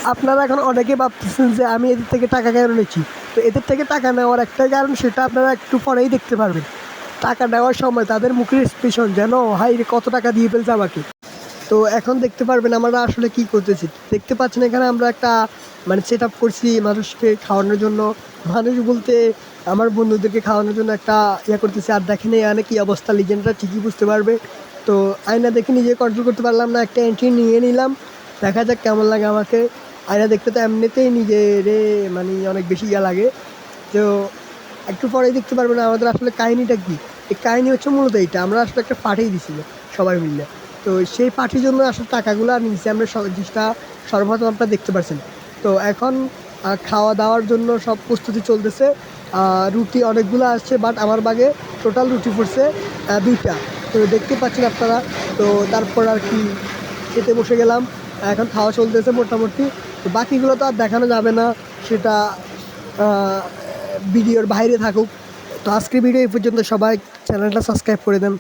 আপনারা এখন অনেকে ভাবতেছেন যে আমি এদের থেকে টাকা কেন নিচ্ছি। তো এদের থেকে টাকা নেওয়ার একটাই কারণ, সেটা আপনারা একটু পরেই দেখতে পারবেন। টাকা নেওয়ার সময় তাদের মুখের এক্সপ্রেশন যেন হাই রে কত টাকা দিয়ে ফেলছে আমাকে। তো এখন দেখতে পারবেন আমরা আসলে কি করতেছি। দেখতে পাচ্ছেন এখানে আমরা একটা মানে সেট আপ করছি মানুষকে খাওয়ানোর জন্য। মানুষ বলতে আমার বন্ধুদেরকে খাওয়ানোর জন্য একটা করতেছি। আর দেখেন এখানে কী অবস্থা, লিজেন্ডরা ঠিকই বুঝতে পারবে। তো আয়না দেখে নিজে কন্ট্রোল করতে পারলাম না, একটা এন্ট্রি নিয়ে নিলাম। দেখা যাক কেমন লাগে আমাকে। আয়না দেখতে তো এমনিতেই নিজেরে মানে অনেক বেশি লাগে। তো একটু পরেই দেখতে পারবেন আমাদের আসলে কাহিনিটা কী। এই কাহিনি হচ্ছে মূলত এইটা, আমরা আসলে একটা পার্টি দিছিল সবাই মিলে। তো সেই পার্টির জন্য আসলে টাকাগুলো নিয়েছি আমরা, জিনিসটা সর্বপ্রথম আপনারা দেখতে পাচ্ছেন। তো এখন খাওয়া দাওয়ার জন্য সব প্রস্তুতি চলতেছে। রুটি অনেকগুলো আসছে, বাট আমার বাগে টোটাল রুটি পড়ছে 2টা। তো দেখতে পাচ্ছেন আপনারা। তো তারপর আর কি খেতে বসে গেলাম। এখন খাওয়া চলতেছে মোটামুটি। তো বাকিগুলো তো আর দেখানো যাবে না, সেটা ভিডিওর বাইরে থাকুক। তো আজকের ভিডিও এই পর্যন্ত। সবাই চ্যানেলটা সাবস্ক্রাইব করে দেন।